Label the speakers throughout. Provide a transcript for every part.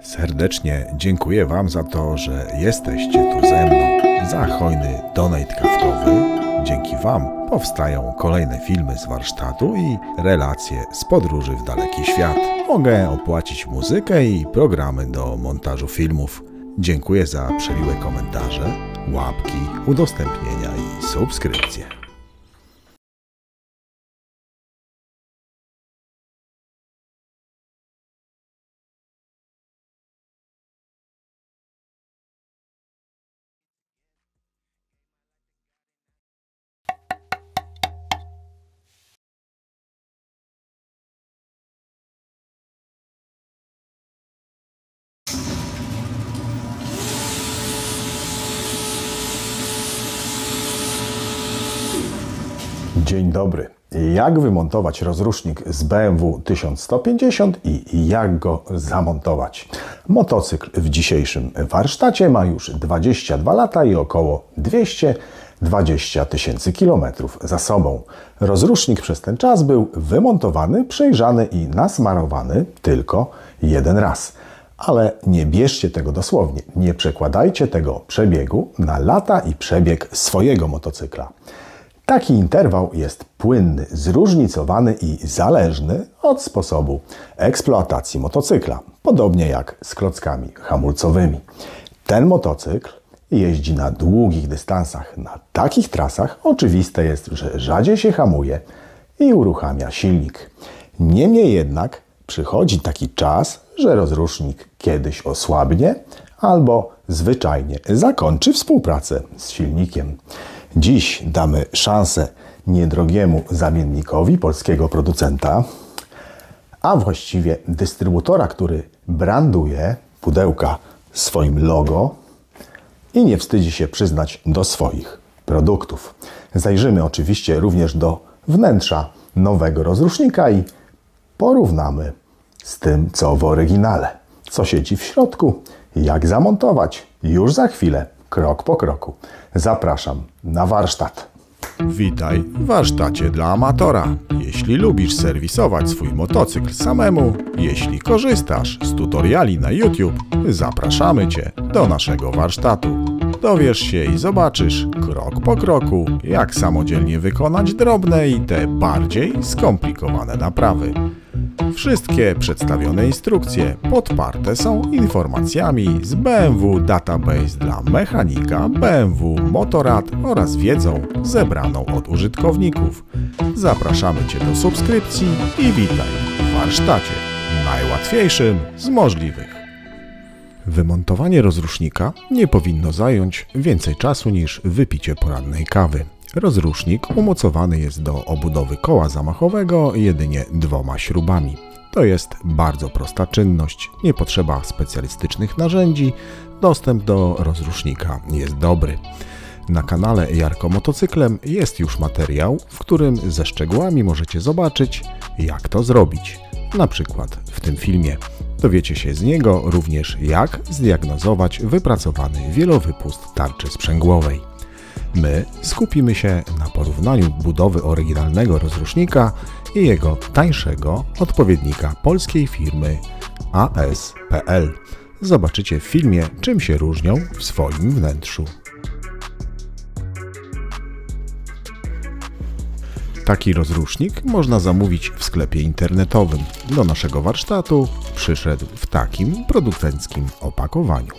Speaker 1: Serdecznie dziękuję Wam za to, że jesteście tu ze mną, za hojny donate kawkowy. Dzięki Wam powstają kolejne filmy z warsztatu i relacje z podróży w daleki świat. Mogę opłacić muzykę i programy do montażu filmów. Dziękuję za przemiłe komentarze, łapki, udostępnienia i subskrypcje. Dzień dobry. Jak wymontować rozrusznik z BMW 1150 i jak go zamontować? Motocykl w dzisiejszym warsztacie ma już 22 lata i około 220 tysięcy kilometrów za sobą. Rozrusznik przez ten czas był wymontowany, przejrzany i nasmarowany tylko jeden raz. Ale nie bierzcie tego dosłownie. Nie przekładajcie tego przebiegu na lata i przebieg swojego motocykla. Taki interwał jest płynny, zróżnicowany i zależny od sposobu eksploatacji motocykla, podobnie jak z klockami hamulcowymi. Ten motocykl jeździ na długich dystansach. Na takich trasach oczywiste jest, że rzadziej się hamuje i uruchamia silnik. Niemniej jednak przychodzi taki czas, że rozrusznik kiedyś osłabnie albo zwyczajnie zakończy współpracę z silnikiem. Dziś damy szansę niedrogiemu zamiennikowi polskiego producenta, a właściwie dystrybutora, który branduje pudełka swoim logo i nie wstydzi się przyznać do swoich produktów. Zajrzymy oczywiście również do wnętrza nowego rozrusznika i porównamy z tym, co w oryginale. Co siedzi w środku, jak zamontować już za chwilę. Krok po kroku. Zapraszam na warsztat. Witaj w warsztacie dla amatora. Jeśli lubisz serwisować swój motocykl samemu, jeśli korzystasz z tutoriali na YouTube, zapraszamy Cię do naszego warsztatu. Dowiesz się i zobaczysz krok po kroku, jak samodzielnie wykonać drobne i te bardziej skomplikowane naprawy. Wszystkie przedstawione instrukcje podparte są informacjami z BMW Database dla mechanika BMW Motorrad oraz wiedzą zebraną od użytkowników. Zapraszamy Cię do subskrypcji i witaj w warsztacie najłatwiejszym z możliwych. Wymontowanie rozrusznika nie powinno zająć więcej czasu niż wypicie porannej kawy. Rozrusznik umocowany jest do obudowy koła zamachowego jedynie 2 śrubami. To jest bardzo prosta czynność, nie potrzeba specjalistycznych narzędzi, dostęp do rozrusznika jest dobry. Na kanale Jarko Motocyklem jest już materiał, w którym ze szczegółami możecie zobaczyć, jak to zrobić. Na przykład w tym filmie. Dowiecie się z niego również, jak zdiagnozować wypracowany wielowypust tarczy sprzęgłowej. My skupimy się na porównaniu budowy oryginalnego rozrusznika i jego tańszego odpowiednika polskiej firmy AS.pl. Zobaczycie w filmie, czym się różnią w swoim wnętrzu. Taki rozrusznik można zamówić w sklepie internetowym. Do naszego warsztatu przyszedł w takim producenckim opakowaniu.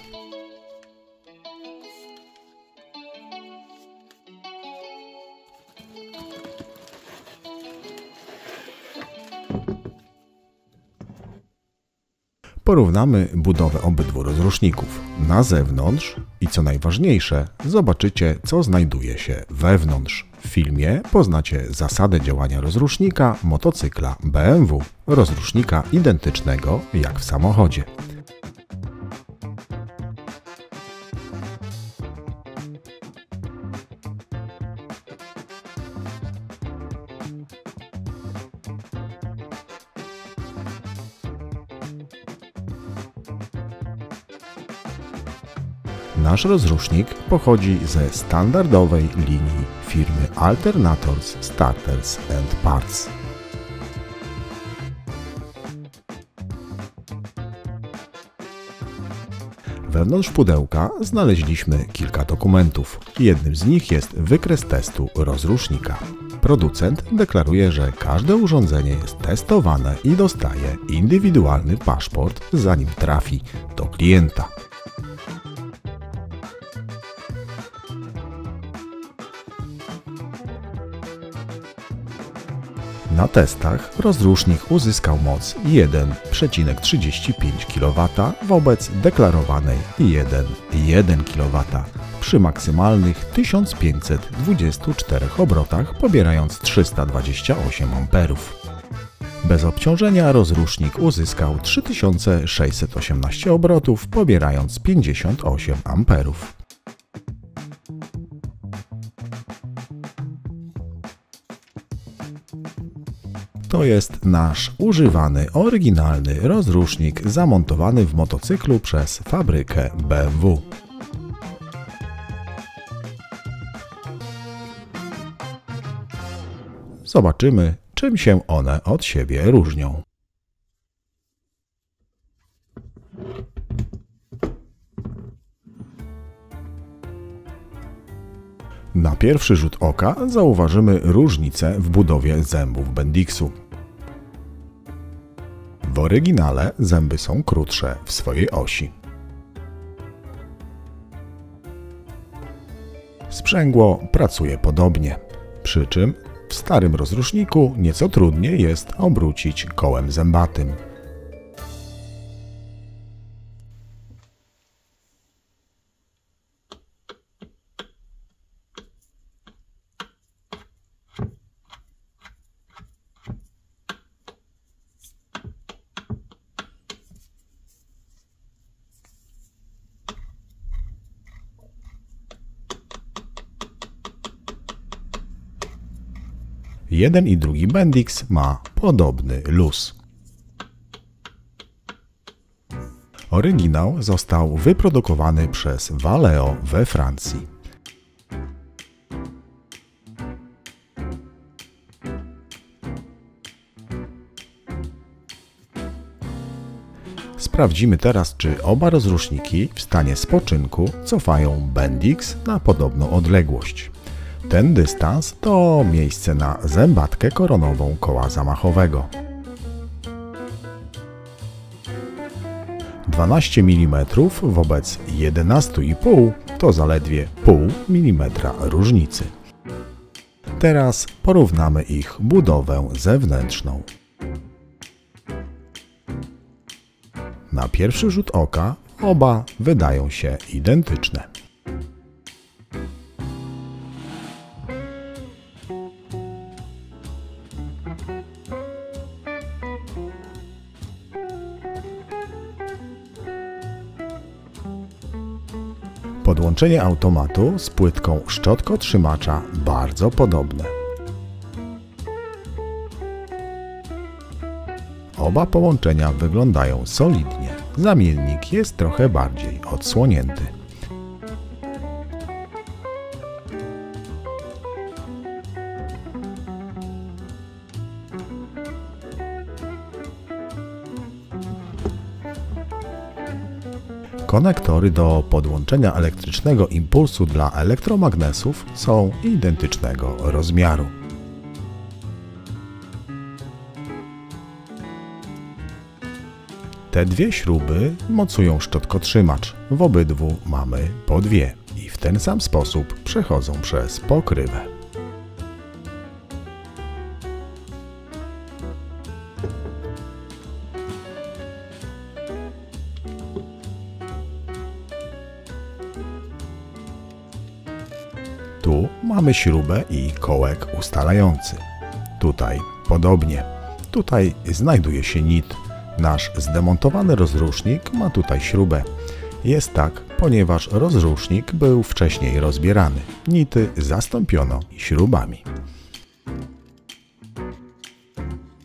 Speaker 1: Porównamy budowę obydwu rozruszników. Na zewnątrz i co najważniejsze, zobaczycie, co znajduje się wewnątrz. W filmie poznacie zasadę działania rozrusznika motocykla BMW, rozrusznika identycznego jak w samochodzie. Nasz rozrusznik pochodzi ze standardowej linii firmy Alternators Starters and Parts. Wewnątrz pudełka znaleźliśmy kilka dokumentów. Jednym z nich jest wykres testu rozrusznika. Producent deklaruje, że każde urządzenie jest testowane i dostaje indywidualny paszport, zanim trafi do klienta. Na testach rozrusznik uzyskał moc 1,35 kW wobec deklarowanej 1,1 kW przy maksymalnych 1524 obrotach, pobierając 328 A. Bez obciążenia rozrusznik uzyskał 3618 obrotów, pobierając 58 A. To jest nasz używany, oryginalny rozrusznik zamontowany w motocyklu przez fabrykę BMW. Zobaczymy, czym się one od siebie różnią. Na pierwszy rzut oka zauważymy różnicę w budowie zębów Bendixu. W oryginale zęby są krótsze w swojej osi. Sprzęgło pracuje podobnie, przy czym w starym rozruszniku nieco trudniej jest obrócić kołem zębatym. Jeden i drugi Bendix ma podobny luz. Oryginał został wyprodukowany przez Valeo we Francji. Sprawdzimy teraz, czy oba rozruszniki w stanie spoczynku cofają Bendix na podobną odległość. Ten dystans to miejsce na zębatkę koronową koła zamachowego. 12 mm wobec 11,5 to zaledwie 0,5 mm różnicy. Teraz porównamy ich budowę zewnętrzną. Na pierwszy rzut oka oba wydają się identyczne. Podłączenie automatu z płytką szczotkotrzymacza bardzo podobne. Oba połączenia wyglądają solidnie. Zamiennik jest trochę bardziej odsłonięty. Konektory do podłączenia elektrycznego impulsu dla elektromagnesów są identycznego rozmiaru. Te dwie śruby mocują szczotkotrzymacz. W obydwu mamy po dwie i w ten sam sposób przechodzą przez pokrywę. Tu mamy śrubę i kołek ustalający. Tutaj podobnie. Tutaj znajduje się nit. Nasz zdemontowany rozrusznik ma tutaj śrubę. Jest tak, ponieważ rozrusznik był wcześniej rozbierany. Nity zastąpiono śrubami.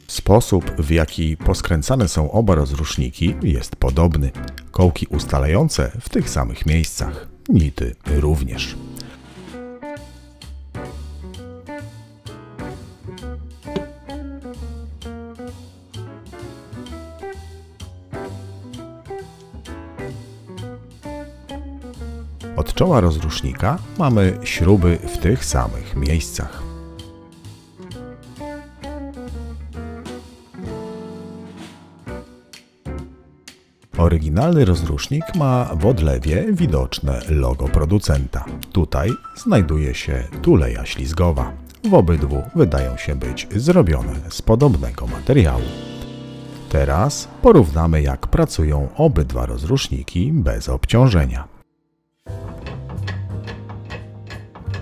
Speaker 1: Sposób, w jaki poskręcane są oba rozruszniki, jest podobny. Kołki ustalające w tych samych miejscach. Nity również. Od czoła rozrusznika mamy śruby w tych samych miejscach. Oryginalny rozrusznik ma w odlewie widoczne logo producenta. Tutaj znajduje się tuleja ślizgowa. W obydwu wydają się być zrobione z podobnego materiału. Teraz porównamy, jak pracują obydwa rozruszniki bez obciążenia.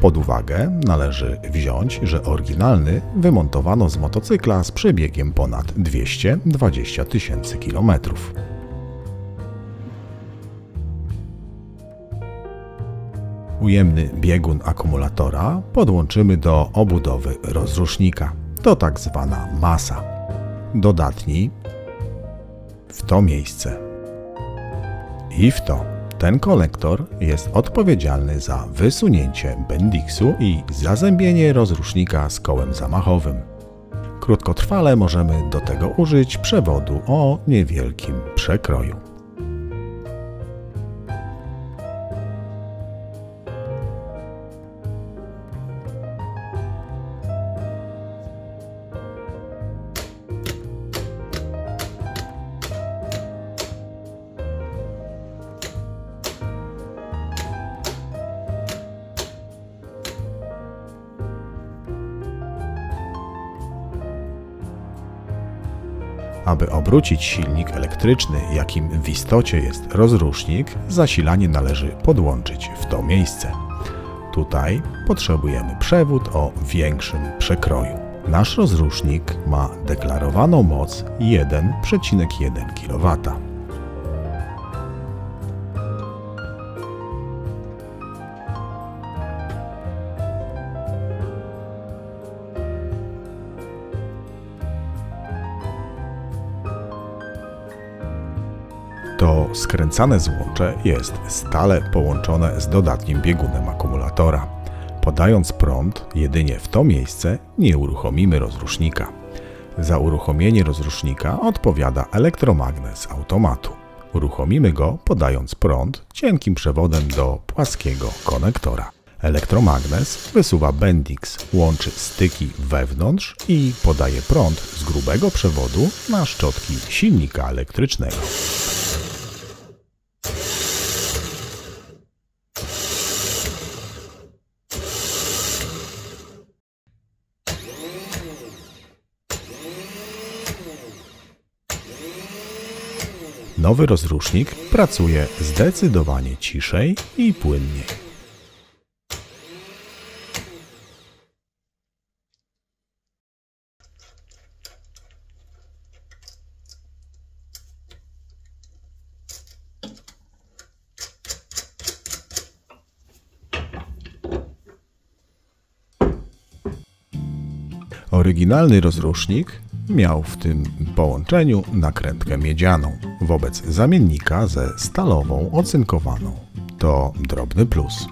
Speaker 1: Pod uwagę należy wziąć, że oryginalny wymontowano z motocykla z przebiegiem ponad 220 000 kilometrów. Ujemny biegun akumulatora podłączymy do obudowy rozrusznika. To tak zwana masa. Dodatni w to miejsce i w to. Ten kolektor jest odpowiedzialny za wysunięcie bendiksu i zazębienie rozrusznika z kołem zamachowym. Krótkotrwale możemy do tego użyć przewodu o niewielkim przekroju. Aby obrócić silnik elektryczny, jakim w istocie jest rozrusznik, zasilanie należy podłączyć w to miejsce. Tutaj potrzebujemy przewód o większym przekroju. Nasz rozrusznik ma deklarowaną moc 1,1 kW. To skręcane złącze jest stale połączone z dodatnim biegunem akumulatora. Podając prąd jedynie w to miejsce, nie uruchomimy rozrusznika. Za uruchomienie rozrusznika odpowiada elektromagnes automatu. Uruchomimy go podając prąd cienkim przewodem do płaskiego konektora. Elektromagnes wysuwa bendix, łączy styki wewnątrz i podaje prąd z grubego przewodu na szczotki silnika elektrycznego. Nowy rozrusznik pracuje zdecydowanie ciszej i płynniej. Oryginalny rozrusznik miał w tym połączeniu nakrętkę miedzianą, wobec zamiennika ze stalową ocynkowaną. To drobny plus.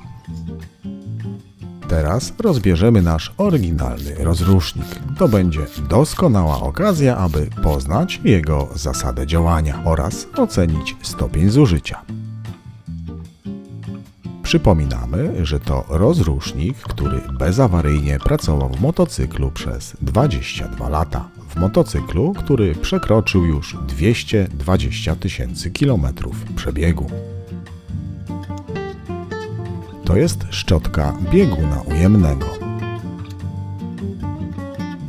Speaker 1: Teraz rozbierzemy nasz oryginalny rozrusznik. To będzie doskonała okazja, aby poznać jego zasadę działania oraz ocenić stopień zużycia. Przypominamy, że to rozrusznik, który bezawaryjnie pracował w motocyklu przez 22 lata. W motocyklu, który przekroczył już 220 000 kilometrów przebiegu. To jest szczotka bieguna ujemnego,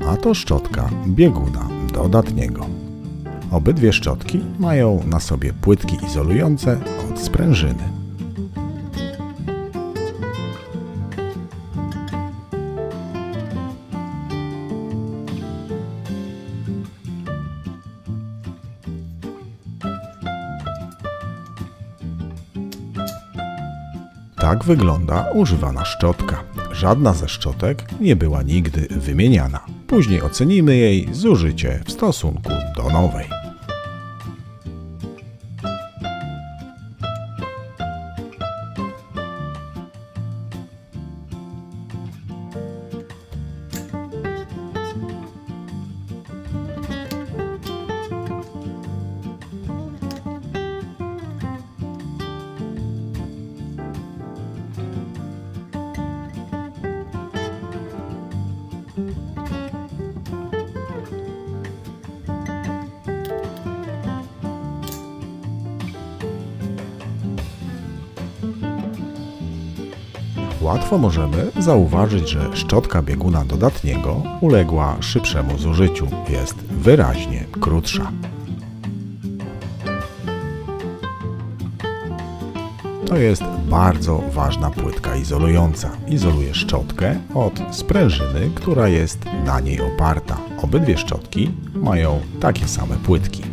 Speaker 1: a to szczotka bieguna dodatniego. Obydwie szczotki mają na sobie płytki izolujące od sprężyny. Tak wygląda używana szczotka. Żadna ze szczotek nie była nigdy wymieniana. Później ocenimy jej zużycie w stosunku do nowej. łatwo możemy zauważyć, że szczotka bieguna dodatniego uległa szybszemu zużyciu, jest wyraźnie krótsza. To jest bardzo ważna płytka izolująca. Izoluje szczotkę od sprężyny, która jest na niej oparta. Obydwie szczotki mają takie same płytki.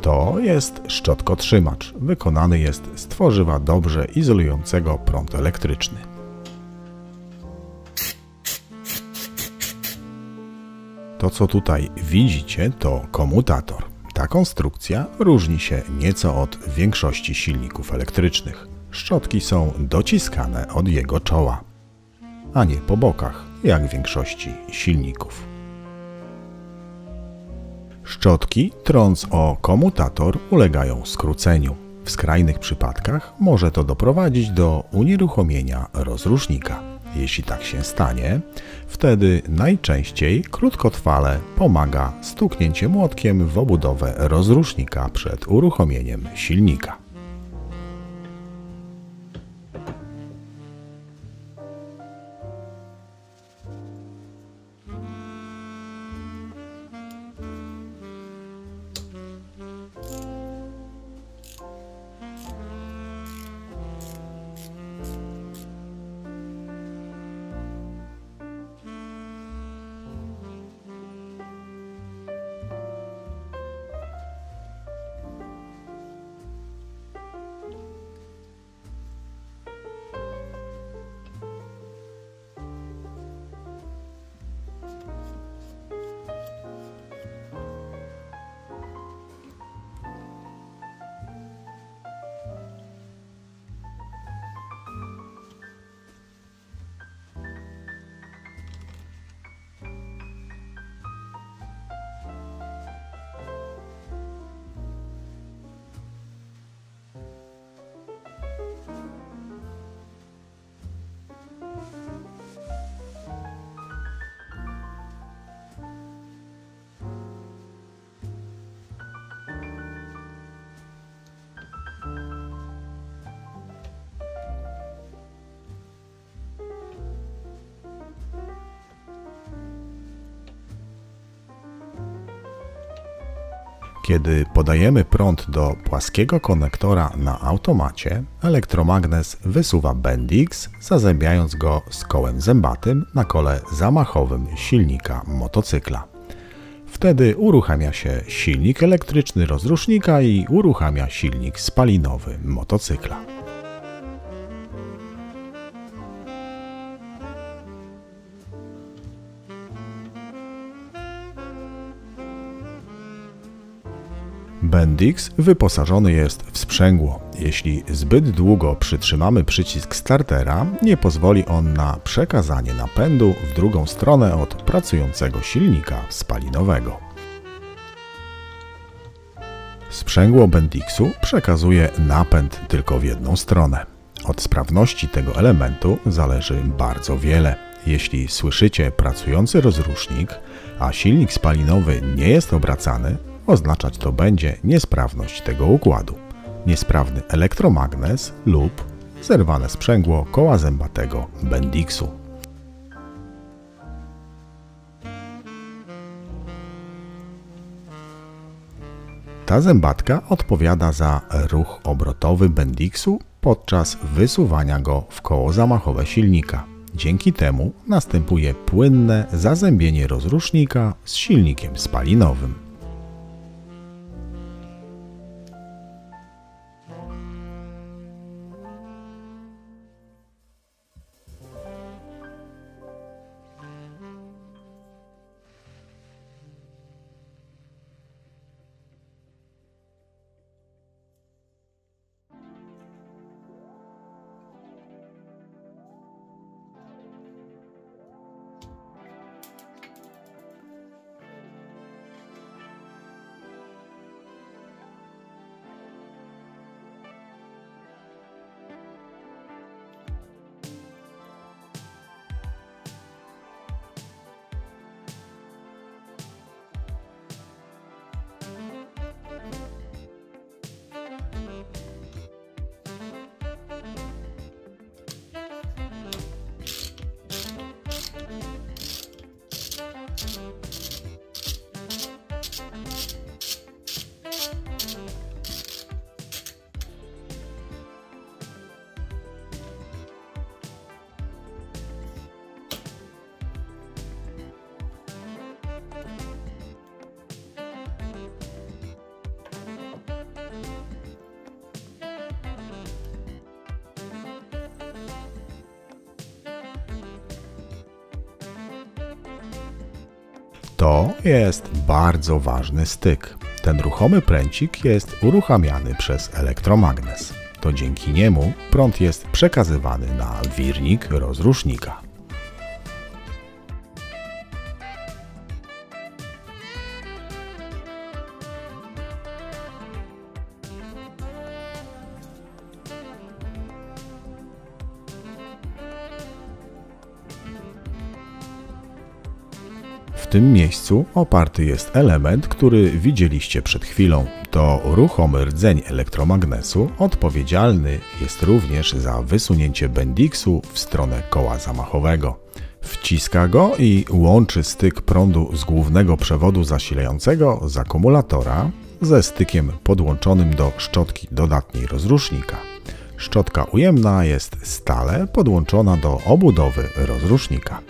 Speaker 1: To jest szczotkotrzymacz. Wykonany jest z tworzywa dobrze izolującego prąd elektryczny. To, co tutaj widzicie, to komutator. Ta konstrukcja różni się nieco od większości silników elektrycznych. Szczotki są dociskane od jego czoła, a nie po bokach, jak w większości silników. Szczotki, trąc o komutator, ulegają skróceniu. W skrajnych przypadkach może to doprowadzić do unieruchomienia rozrusznika. Jeśli tak się stanie, wtedy najczęściej krótkotrwale pomaga stuknięcie młotkiem w obudowę rozrusznika przed uruchomieniem silnika. Kiedy podajemy prąd do płaskiego konektora na automacie, elektromagnes wysuwa bendix, zazębiając go z kołem zębatym na kole zamachowym silnika motocykla. Wtedy uruchamia się silnik elektryczny rozrusznika i uruchamia silnik spalinowy motocykla. Bendix wyposażony jest w sprzęgło. Jeśli zbyt długo przytrzymamy przycisk startera, nie pozwoli on na przekazanie napędu w drugą stronę od pracującego silnika spalinowego. Sprzęgło Bendixu przekazuje napęd tylko w jedną stronę. Od sprawności tego elementu zależy bardzo wiele. Jeśli słyszycie pracujący rozrusznik, a silnik spalinowy nie jest obracany, oznaczać to będzie niesprawność tego układu, niesprawny elektromagnes lub zerwane sprzęgło koła zębatego Bendixu. Ta zębatka odpowiada za ruch obrotowy Bendixu podczas wysuwania go w koło zamachowe silnika. Dzięki temu następuje płynne zazębienie rozrusznika z silnikiem spalinowym. To jest bardzo ważny styk. Ten ruchomy pręcik jest uruchamiany przez elektromagnes. To dzięki niemu prąd jest przekazywany na wirnik rozrusznika. W tym miejscu oparty jest element, który widzieliście przed chwilą. To ruchomy rdzeń elektromagnesu odpowiedzialny jest również za wysunięcie bendiksu w stronę koła zamachowego. Wciska go i łączy styk prądu z głównego przewodu zasilającego z akumulatora ze stykiem podłączonym do szczotki dodatniej rozrusznika. Szczotka ujemna jest stale podłączona do obudowy rozrusznika.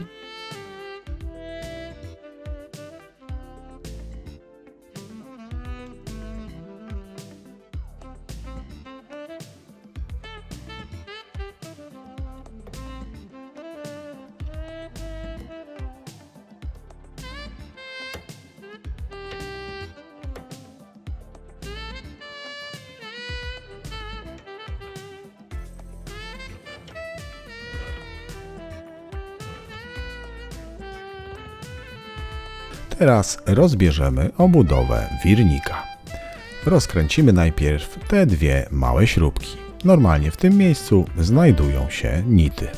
Speaker 1: Teraz rozbierzemy obudowę wirnika. Rozkręcimy najpierw te dwie małe śrubki. Normalnie w tym miejscu znajdują się nity.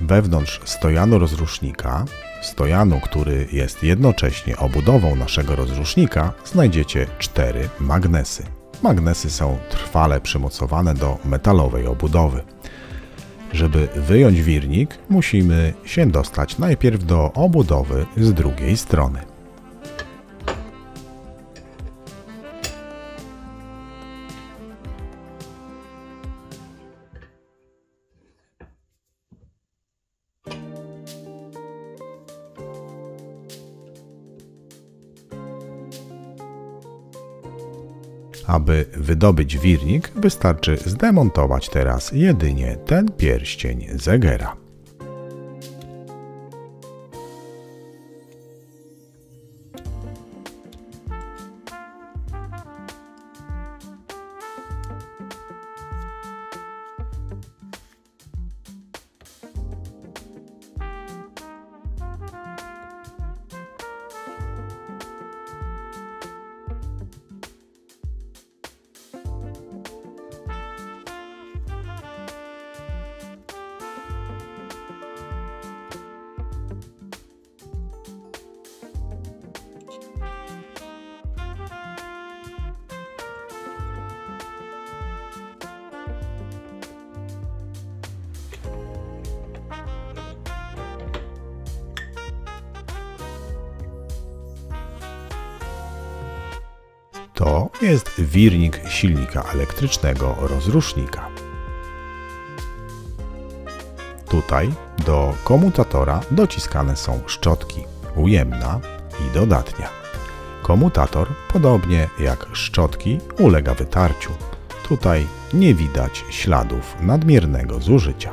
Speaker 1: Wewnątrz stojanu rozrusznika, stojanu, który jest jednocześnie obudową naszego rozrusznika, znajdziecie 4 magnesy. Magnesy są trwale przymocowane do metalowej obudowy. Żeby wyjąć wirnik, musimy się dostać najpierw do obudowy z drugiej strony. Aby wydobyć wirnik, wystarczy zdemontować teraz jedynie ten pierścień zegera. To jest wirnik silnika elektrycznego rozrusznika. Tutaj do komutatora dociskane są szczotki ujemna i dodatnia. Komutator, podobnie jak szczotki, ulega wytarciu. Tutaj nie widać śladów nadmiernego zużycia.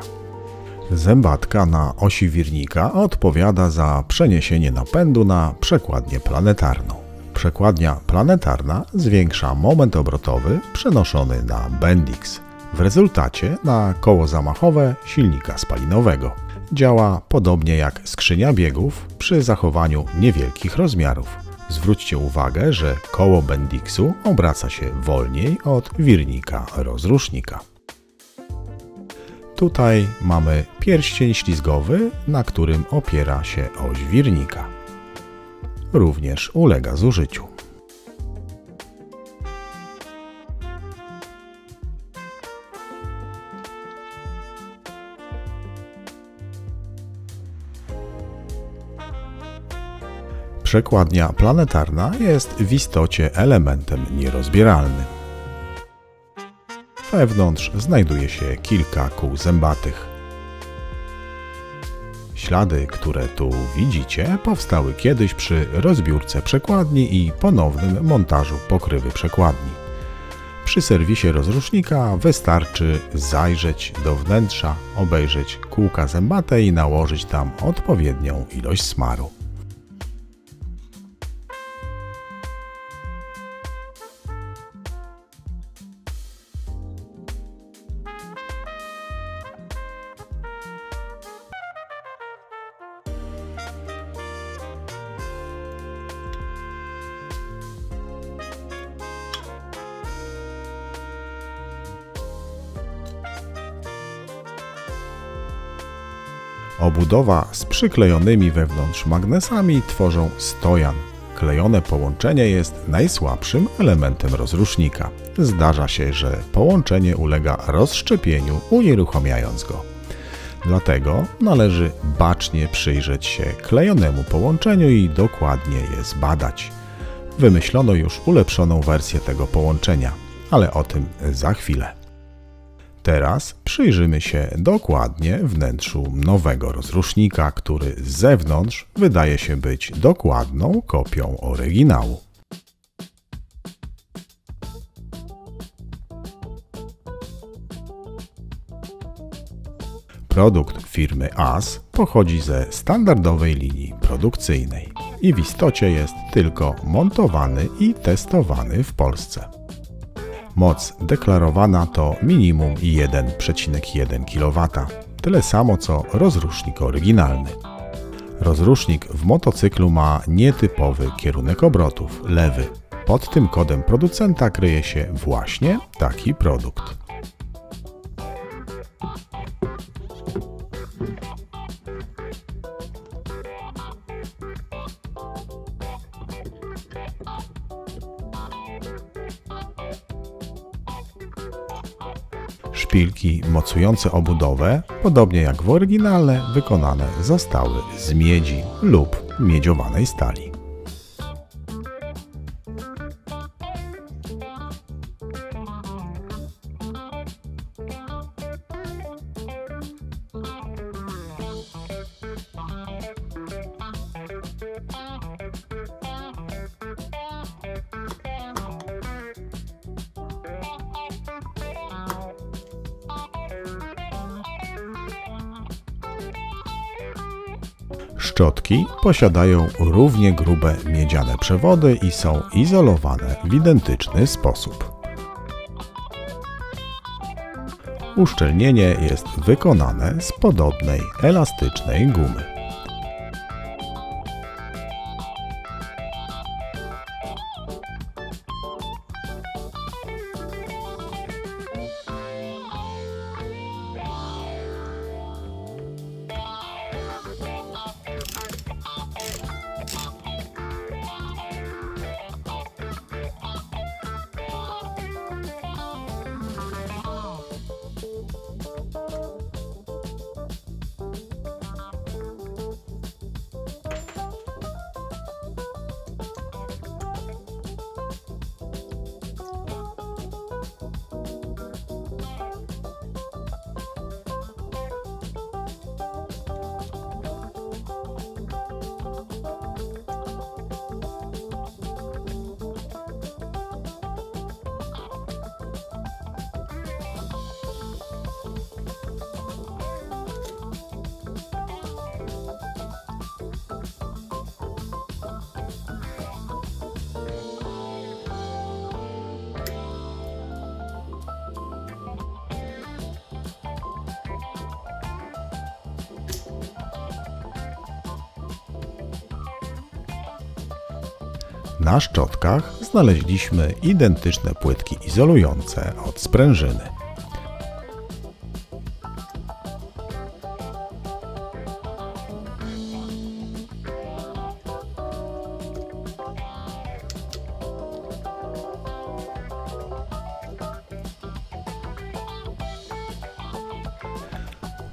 Speaker 1: Zębatka na osi wirnika odpowiada za przeniesienie napędu na przekładnię planetarną. Przekładnia planetarna zwiększa moment obrotowy przenoszony na bendix. W rezultacie na koło zamachowe silnika spalinowego. Działa podobnie jak skrzynia biegów przy zachowaniu niewielkich rozmiarów. Zwróćcie uwagę, że koło bendixu obraca się wolniej od wirnika rozrusznika. Tutaj mamy pierścień ślizgowy, na którym opiera się oś wirnika. Również ulega zużyciu. Przekładnia planetarna jest w istocie elementem nierozbieralnym. Wewnątrz znajduje się kilka kół zębatych. Ślady, które tu widzicie, powstały kiedyś przy rozbiórce przekładni i ponownym montażu pokrywy przekładni. Przy serwisie rozrusznika wystarczy zajrzeć do wnętrza, obejrzeć kółka zębate i nałożyć tam odpowiednią ilość smaru. Obudowa z przyklejonymi wewnątrz magnesami tworzą stojan. Klejone połączenie jest najsłabszym elementem rozrusznika. Zdarza się, że połączenie ulega rozszczepieniu, unieruchamiając go. Dlatego należy bacznie przyjrzeć się klejonemu połączeniu i dokładnie je zbadać. Wymyślono już ulepszoną wersję tego połączenia, ale o tym za chwilę. Teraz przyjrzymy się dokładnie wnętrzu nowego rozrusznika, który z zewnątrz wydaje się być dokładną kopią oryginału. Produkt firmy AS pochodzi ze standardowej linii produkcyjnej i w istocie jest tylko montowany i testowany w Polsce. Moc deklarowana to minimum 1,1 kW, tyle samo co rozrusznik oryginalny. Rozrusznik w motocyklu ma nietypowy kierunek obrotów, lewy. Pod tym kodem producenta kryje się właśnie taki produkt. Szpilki mocujące obudowę, podobnie jak w oryginale, wykonane zostały z miedzi lub miedziowanej stali. Szczotki posiadają równie grube miedziane przewody i są izolowane w identyczny sposób. Uszczelnienie jest wykonane z podobnej elastycznej gumy. Na szczotkach znaleźliśmy identyczne płytki izolujące od sprężyny.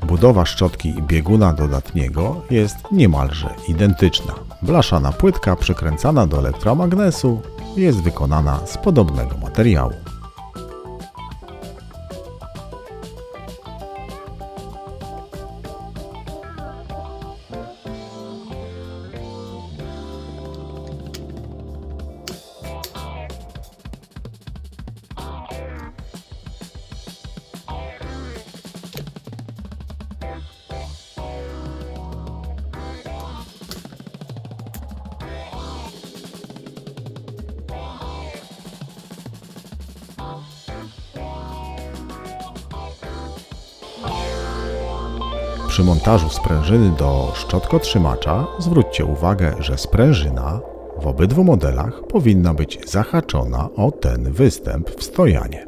Speaker 1: Budowa szczotki bieguna dodatniego jest niemalże identyczna. Blaszana płytka przykręcana do elektromagnesu jest wykonana z podobnego materiału. Przy montażu sprężyny do szczotkotrzymacza zwróćcie uwagę, że sprężyna w obydwu modelach powinna być zahaczona o ten występ w stojanie.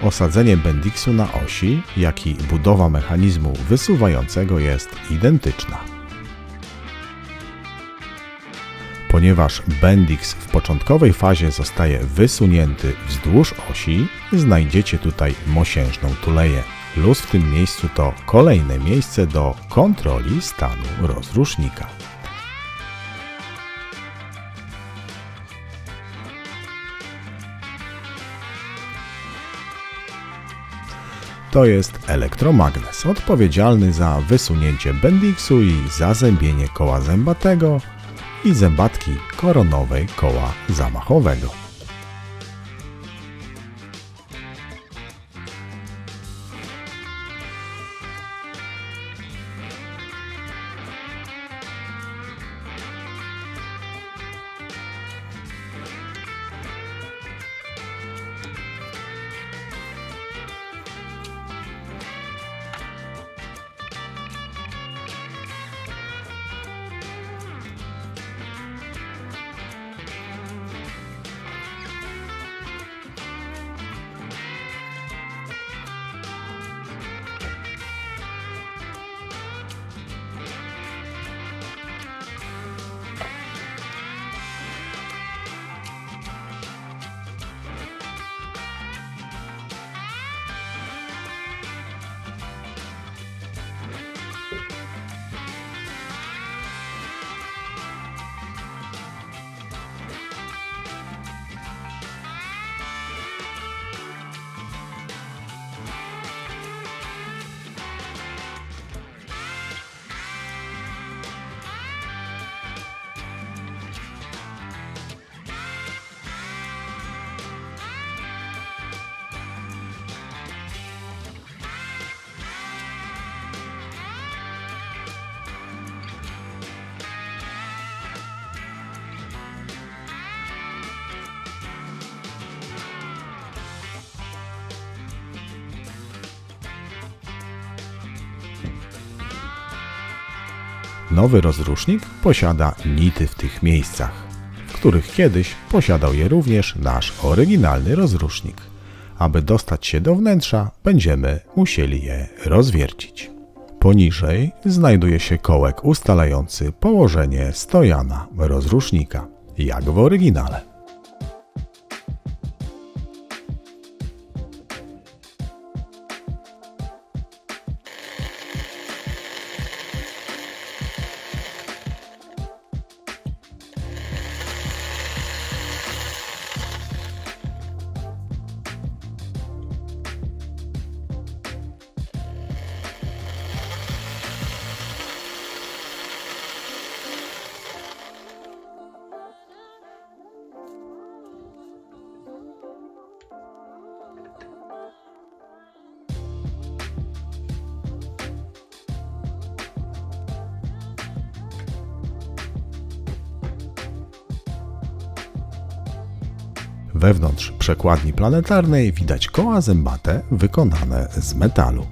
Speaker 1: Osadzenie Bendixu na osi, jak i budowa mechanizmu wysuwającego jest identyczna. Ponieważ Bendix w początkowej fazie zostaje wysunięty wzdłuż osi, znajdziecie tutaj mosiężną tuleję. Luz w tym miejscu to kolejne miejsce do kontroli stanu rozrusznika. To jest elektromagnes odpowiedzialny za wysunięcie Bendixu i zazębienie koła zębatego i zębatki koronowej koła zamachowego. Nowy rozrusznik posiada nity w tych miejscach, w których kiedyś posiadał je również nasz oryginalny rozrusznik. Aby dostać się do wnętrza, będziemy musieli je rozwiercić. Poniżej znajduje się kołek ustalający położenie stojana rozrusznika, jak w oryginale. Wewnątrz przekładni planetarnej widać koła zębate wykonane z metalu.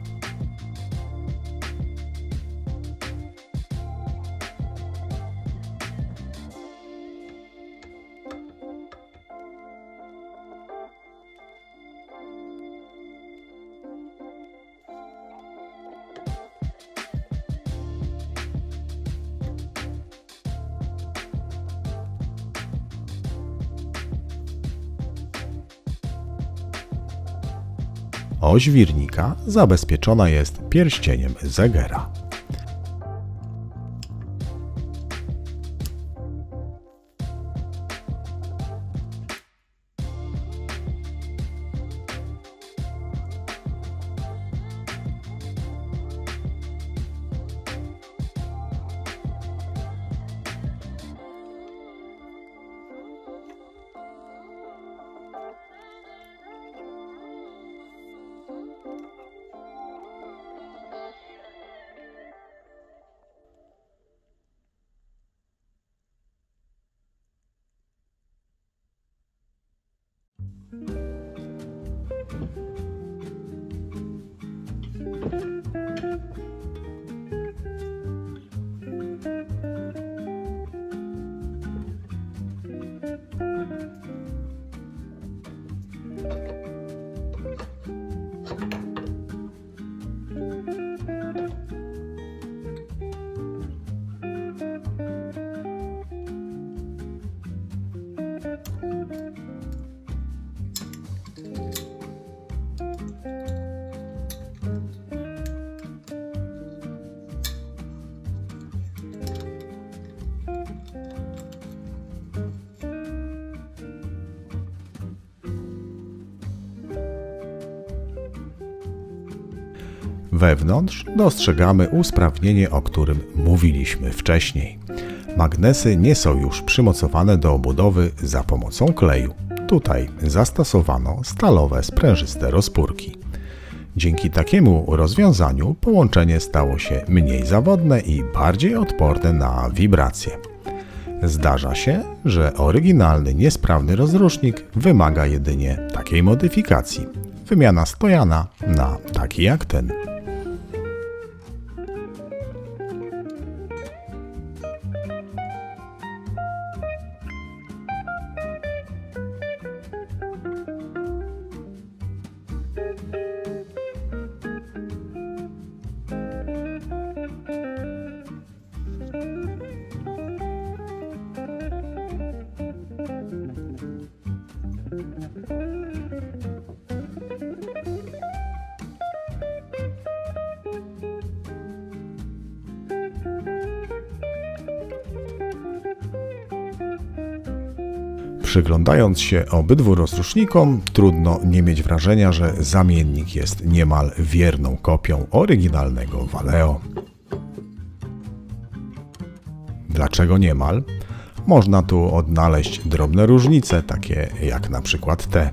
Speaker 1: Oś wirnika zabezpieczona jest pierścieniem zegera. Wewnątrz dostrzegamy usprawnienie, o którym mówiliśmy wcześniej. Magnesy nie są już przymocowane do obudowy za pomocą kleju. Tutaj zastosowano stalowe sprężyste rozpórki. Dzięki takiemu rozwiązaniu połączenie stało się mniej zawodne i bardziej odporne na wibracje. Zdarza się, że oryginalny niesprawny rozrusznik wymaga jedynie takiej modyfikacji. Wymiana stojana na taki jak ten. Przyglądając się obydwu rozrusznikom, trudno nie mieć wrażenia, że zamiennik jest niemal wierną kopią oryginalnego Valeo. Dlaczego niemal? Można tu odnaleźć drobne różnice, takie jak na przykład te.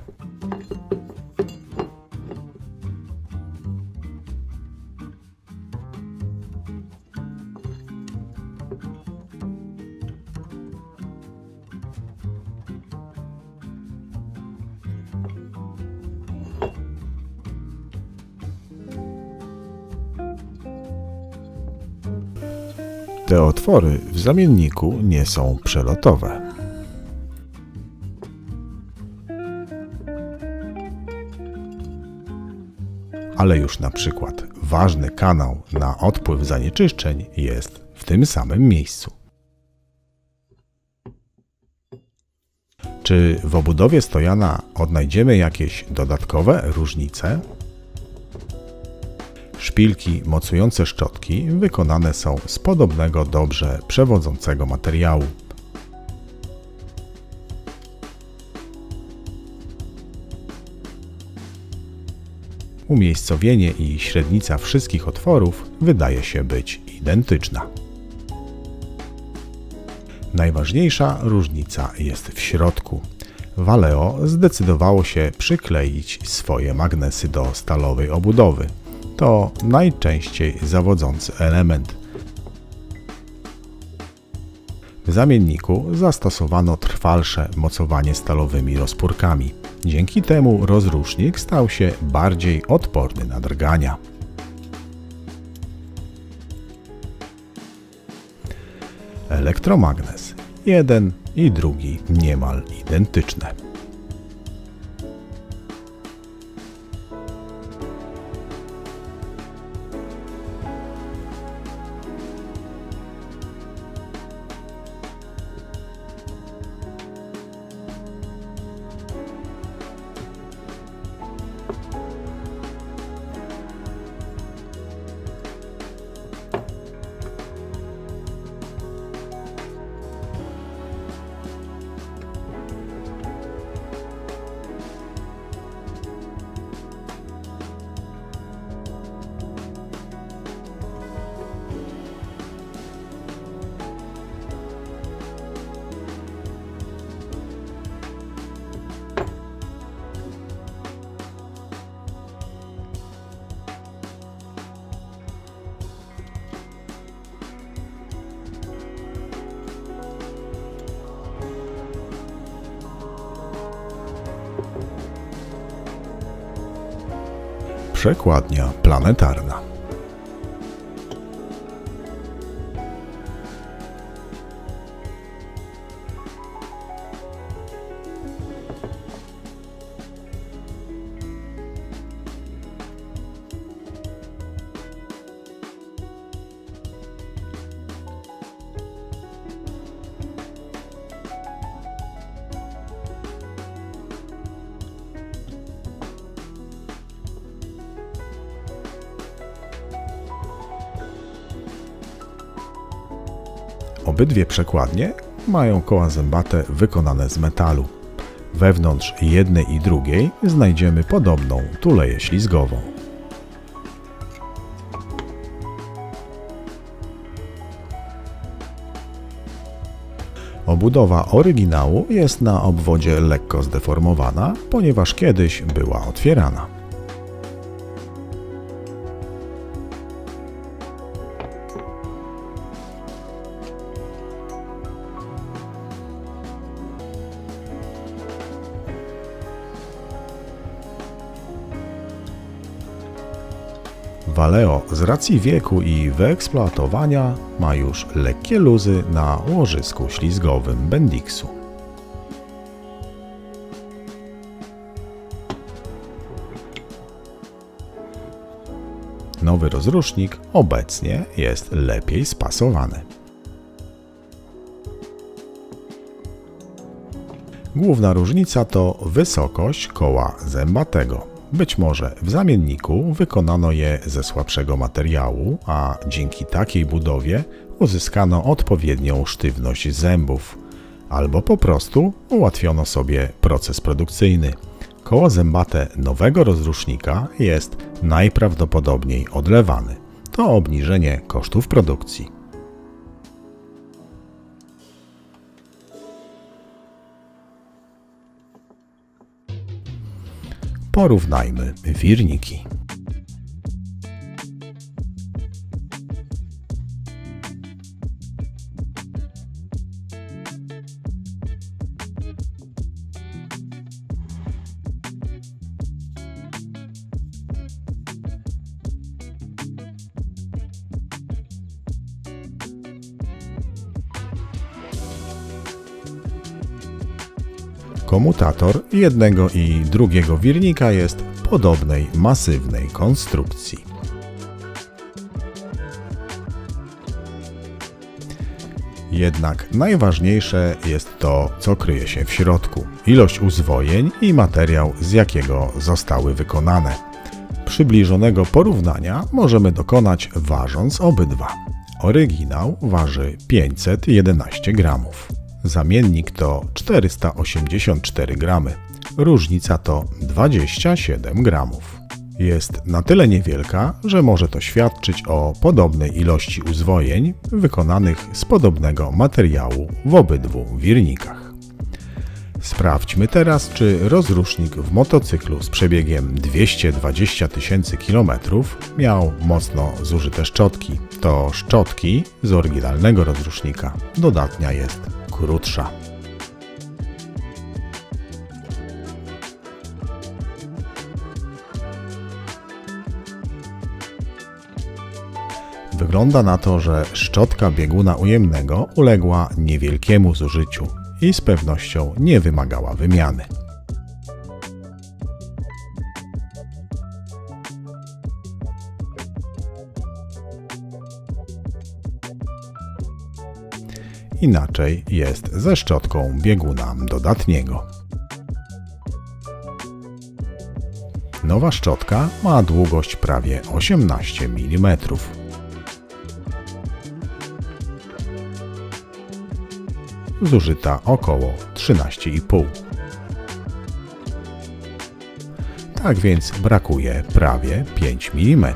Speaker 1: Te otwory w zamienniku nie są przelotowe. Ale już na przykład ważny kanał na odpływ zanieczyszczeń jest w tym samym miejscu. Czy w obudowie stojana odnajdziemy jakieś dodatkowe różnice? Szpilki mocujące szczotki wykonane są z podobnego dobrze przewodzącego materiału. Umiejscowienie i średnica wszystkich otworów wydaje się być identyczna. Najważniejsza różnica jest w środku. Valeo zdecydowało się przykleić swoje magnesy do stalowej obudowy. To najczęściej zawodzący element. W zamienniku zastosowano trwalsze mocowanie stalowymi rozpórkami. Dzięki temu rozrusznik stał się bardziej odporny na drgania. Elektromagnes. Jeden i drugi niemal identyczne. Przekładnia planetarna. Obydwie przekładnie mają koła zębate wykonane z metalu. Wewnątrz jednej i drugiej znajdziemy podobną tuleję ślizgową. Obudowa oryginału jest na obwodzie lekko zdeformowana, ponieważ kiedyś była otwierana. Valeo z racji wieku i wyeksploatowania ma już lekkie luzy na łożysku ślizgowym Bendixu. Nowy rozrusznik obecnie jest lepiej spasowany. Główna różnica to wysokość koła zębatego. Być może w zamienniku wykonano je ze słabszego materiału, a dzięki takiej budowie uzyskano odpowiednią sztywność zębów, albo po prostu ułatwiono sobie proces produkcyjny. Koło zębate nowego rozrusznika jest najprawdopodobniej odlewane. To obniżenie kosztów produkcji. Porównajmy wirniki. Komutator jednego i drugiego wirnika jest podobnej, masywnej konstrukcji. Jednak najważniejsze jest to, co kryje się w środku. Ilość uzwojeń i materiał, z jakiego zostały wykonane. Przybliżonego porównania możemy dokonać ważąc obydwa. Oryginał waży 511 gramów. Zamiennik to 484 gramy. Różnica to 27 gramów. Jest na tyle niewielka, że może to świadczyć o podobnej ilości uzwojeń wykonanych z podobnego materiału w obydwu wirnikach. Sprawdźmy teraz, czy rozrusznik w motocyklu z przebiegiem 220 000 km miał mocno zużyte szczotki. To szczotki z oryginalnego rozrusznika. Dodatnia jest krótsza. Wygląda na to, że szczotka bieguna ujemnego uległa niewielkiemu zużyciu i z pewnością nie wymagała wymiany. Inaczej jest ze szczotką bieguna dodatniego. Nowa szczotka ma długość prawie 18 mm. Zużyta około 13,5. Tak więc brakuje prawie 5 mm.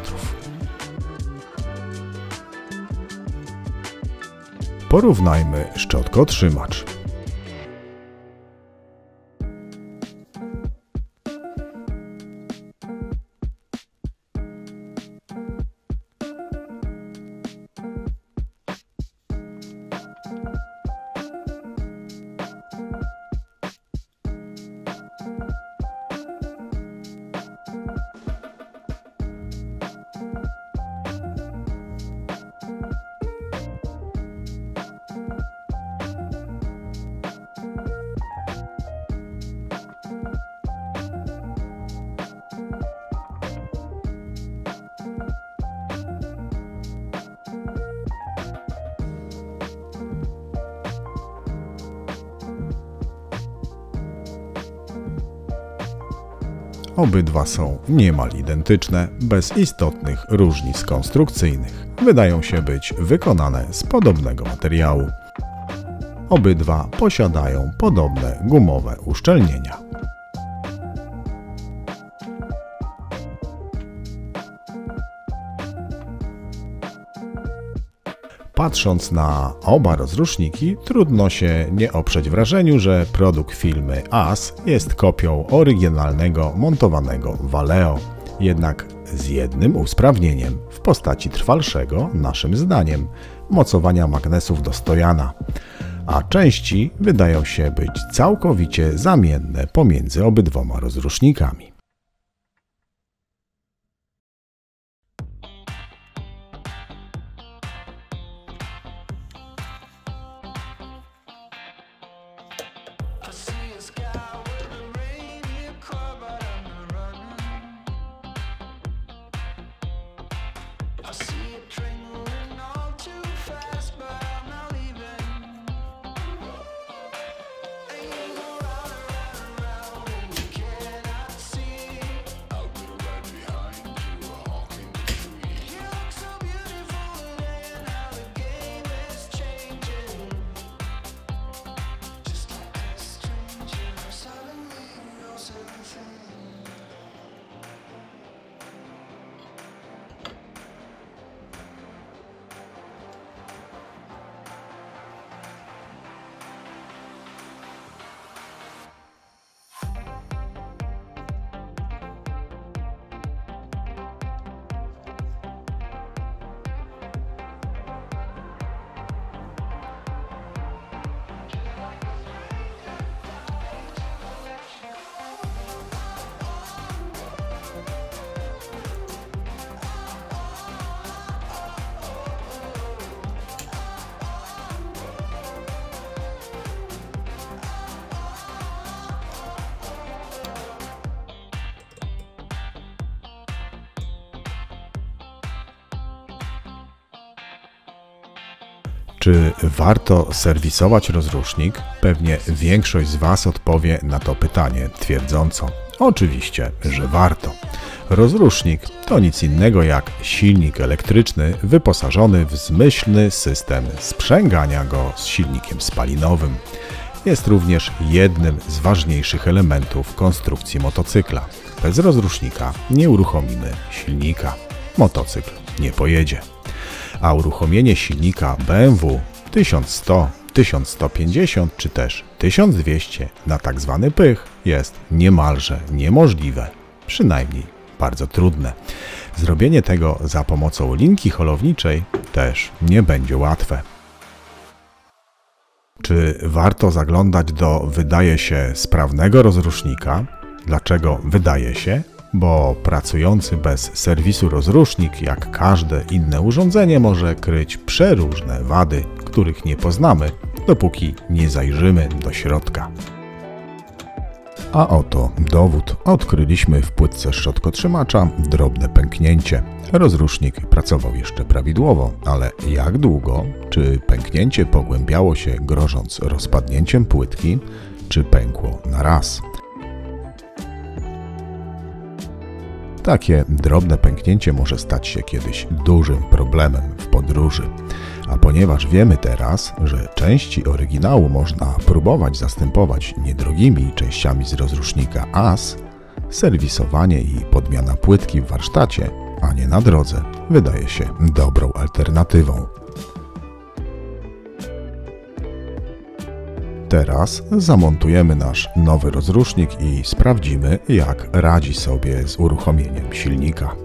Speaker 1: Porównajmy szczotkotrzymacz. Obydwa są niemal identyczne, bez istotnych różnic konstrukcyjnych. Wydają się być wykonane z podobnego materiału. Obydwa posiadają podobne gumowe uszczelnienia. Patrząc na oba rozruszniki, trudno się nie oprzeć wrażeniu, że produkt firmy AS jest kopią oryginalnego montowanego Valeo, jednak z jednym usprawnieniem w postaci trwalszego, naszym zdaniem, mocowania magnesów do stojana, a części wydają się być całkowicie zamienne pomiędzy obydwoma rozrusznikami. Czy warto serwisować rozrusznik? Pewnie większość z Was odpowie na to pytanie twierdząco. Oczywiście, że warto. Rozrusznik to nic innego jak silnik elektryczny wyposażony w zmyślny system sprzęgania go z silnikiem spalinowym. Jest również jednym z ważniejszych elementów konstrukcji motocykla. Bez rozrusznika nie uruchomimy silnika. Motocykl nie pojedzie. A uruchomienie silnika BMW 1100, 1150 czy też 1200 na tak zwany pych jest niemalże niemożliwe, przynajmniej bardzo trudne. Zrobienie tego za pomocą linki holowniczej też nie będzie łatwe. Czy warto zaglądać do, wydaje się, sprawnego rozrusznika? Dlaczego wydaje się? Bo pracujący bez serwisu rozrusznik, jak każde inne urządzenie, może kryć przeróżne wady, których nie poznamy, dopóki nie zajrzymy do środka. A oto dowód. Odkryliśmy w płytce szczotkotrzymacza drobne pęknięcie. Rozrusznik pracował jeszcze prawidłowo, ale jak długo? Czy pęknięcie pogłębiało się, grożąc rozpadnięciem płytki, czy pękło na raz? Takie drobne pęknięcie może stać się kiedyś dużym problemem w podróży. A ponieważ wiemy teraz, że części oryginału można próbować zastępować niedrogimi częściami z rozrusznika AS, serwisowanie i podmiana płytki w warsztacie, a nie na drodze, wydaje się dobrą alternatywą. Teraz zamontujemy nasz nowy rozrusznik i sprawdzimy, jak radzi sobie z uruchomieniem silnika.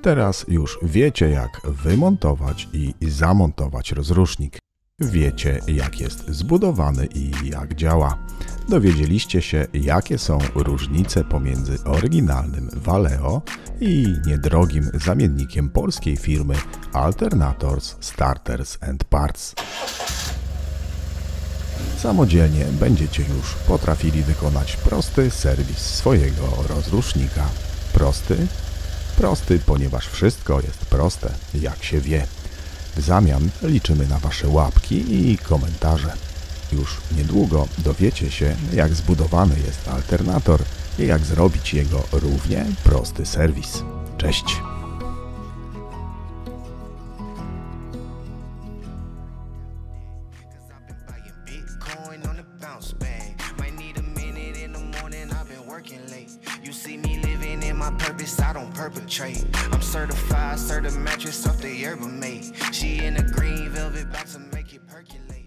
Speaker 1: Teraz już wiecie, jak wymontować i zamontować rozrusznik. Wiecie, jak jest zbudowany i jak działa. Dowiedzieliście się, jakie są różnice pomiędzy oryginalnym Valeo i niedrogim zamiennikiem polskiej firmy Alternators Starters and Parts. Samodzielnie będziecie już potrafili wykonać prosty serwis swojego rozrusznika. Prosty? Prosty, ponieważ wszystko jest proste, jak się wie. W zamian liczymy na Wasze łapki i komentarze. Już niedługo dowiecie się, jak zbudowany jest alternator i jak zrobić jego równie prosty serwis. Cześć!
Speaker 2: My purpose, I don't perpetrate. I'm certified, certain mattress off the Yerba mate. She in a green velvet box to make it percolate.